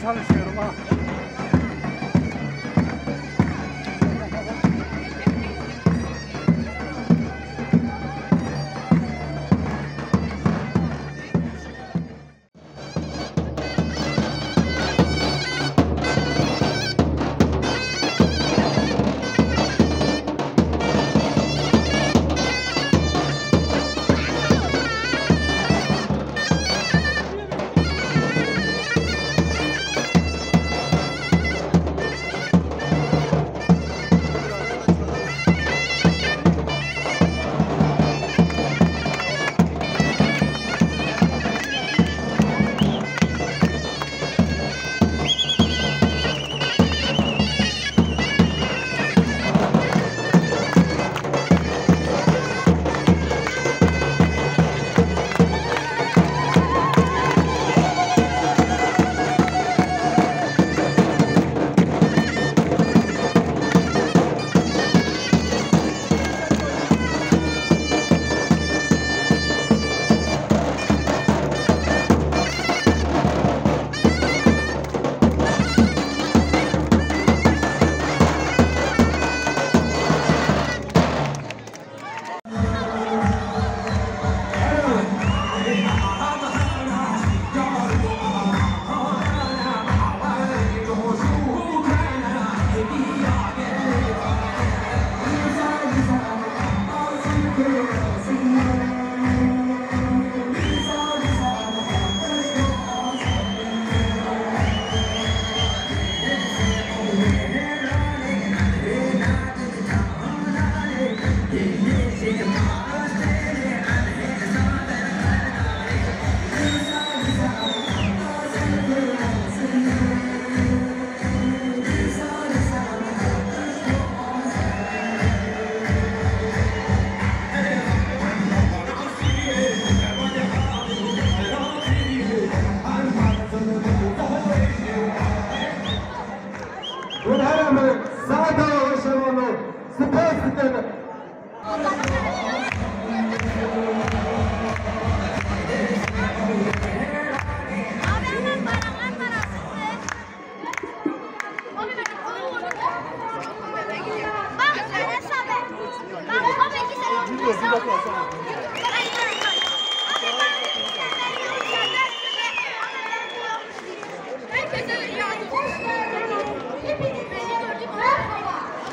çalışıyorum ha.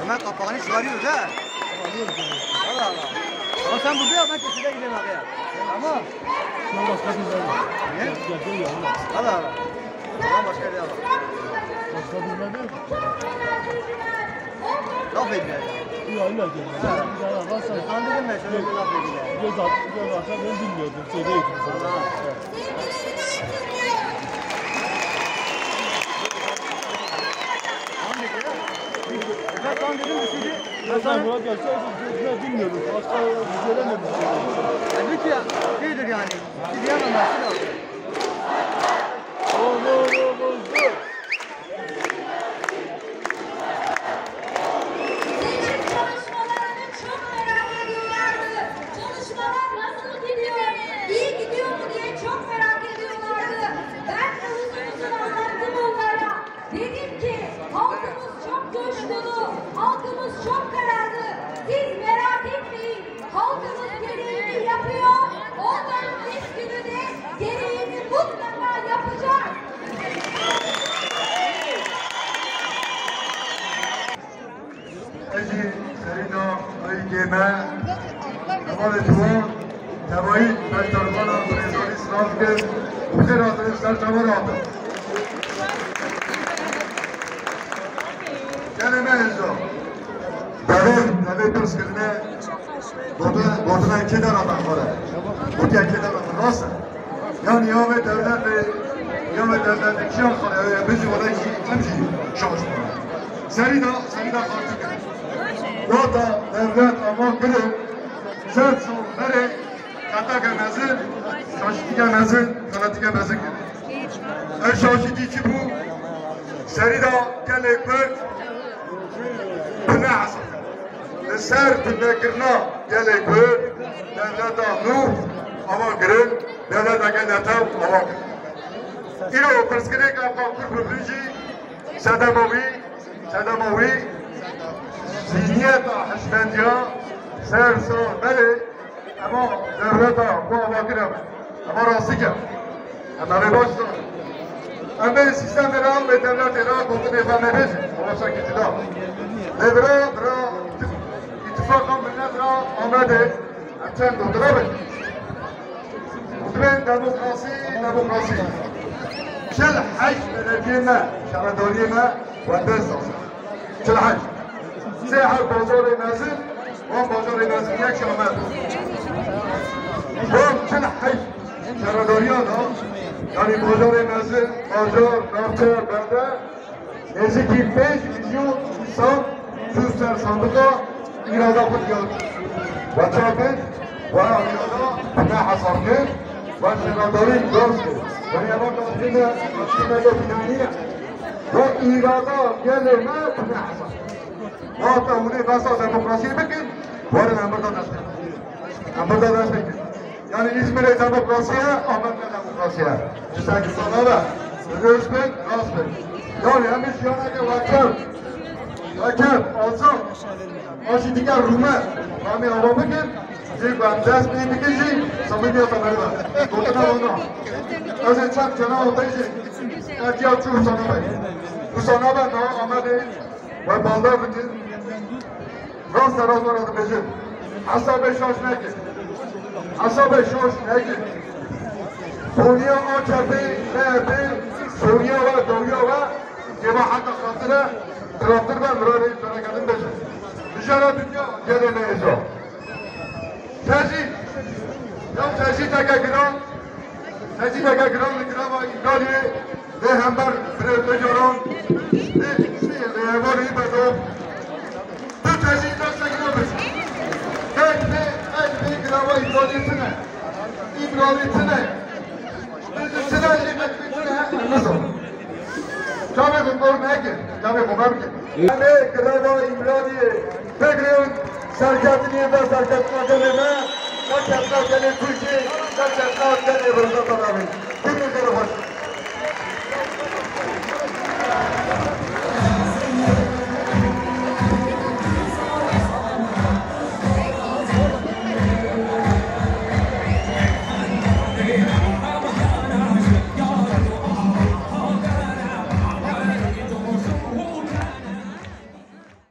Hemen kapağını çıkarıyoruz ha. Allah Allah. Ama sen burada yap, ben köşede gideyim abi ya. Tamam. Şuna başka bir yer var. Niye? Allah Allah. Tamam başka bir yer var. Başka bir yer değil. Laf ediyor. Yok öyle gelmez. Sen dedim ben şöyle bir laf ediyor. Göz atsa ben bilmiyordum. Şeydeydim. Allah. Ben sana dedim bir şey. Ben sana buraya gelseydim gözüne bilmiyordum. Başka söylemedim. Tabii ki ya. Değildir yani. Diyemem ben şunu. Seçim çalışmalarını çok merak ediyorlardı. Çalışmalar nasıl gidiyor? İyi gidiyor mu diye çok merak ediyorlardı. Ben de uzun uzun anlattım onlara. Dedim ki halkımız çok coşkulu, halkımız çok kararlı. Siz merak etmeyin. Halkımız gereğini yapıyor. 15 günü de gereğini mutlaka yapacak. Eji serino ayıgeme havalı tuğ tevayit baştarmana prezori sınavke bukhir adını serçavar aldı. Geleme ezo. Tabii kırskırına Borduna iki tane adam var. Bu iki tane adam nasıl? Yani ya ve devletler iki yıl sonra biz orada iki çalışma. Serida artık. O da devlet ama kırık. Sen son beri kata gelmezin, şaşıtı gelmezin, kanatı gelmezin gibi. Şaşıtı ki bu Serida gelip bu ne asıl? Ser tünnekirna gelip devlet nu hava girin, devlet gelete hava girin. اینو پرسکره که با کوربریجی صدموی زینیت حشمندیا سرسو بله اما دولتا با واقعم اما راستی که اما به باش اما سیستم را به دولت را گفته نفهمه بشه اما ساکی جدا لبرا اتفاق ملت را آمده چند دودرا بشه مدرن دموکراسی چل حج بلدی ما شهرداری ما و دست آسان چل حج سه هر بازار نازل و بازار نازل یک شامل و چل حج شهرداری ها یعنی بازار نازل بازار نافچه برده نزدیکی 5 میلیون انسان جوستر صندوقا ایرادا خود یاد و چاپن و ایرادا نه حصار کرد و شهرداری درست کرد یعنی اما داخل بینانیه و ایرادا گله ما نه حصار و تا اونه بسا دموکراسی بکن وارد امردا دست بکن یعنی İzmir'e demokrasiye, Ahmet'e demokrasiye. Çünkü sana da rüşvet, gasp. Yani hemiş yana ki vakit, olsun. O şimdi ki Rum'a, kami Avrupa ki, ben ders bir kişi, samimiyet amelda. Dokuna onu. Özel çak cana olduğu için, erkeğe çuğ sana bey. Bu sana ben Amedê ve baldar için, rast tarazlar adı becim. Asla beş hoş ne ki? Asabı şoş neydi? Suriye o çarpı neydi? Suriye ve Doğuya ve cemahatta katına traktör ve mürari berekatın beşi. Dışarı dünya gelemeyiz o. Tezi teke giran ve İngaliye ve hember bir ötecaran ve evvari bezo. Bu tezi nasıl giran Grava İbrahim'ine, bizimsine yemetliğine nasıl? Çabuk umuruna ki, çabuk umuruna ki. Yani Grava İbrahim'e, Vekirin serkatini ve serkatına gelene, serkatına gelene Türkiye, serkatına gelene Rıza Tarabı. Kim üzere hoş?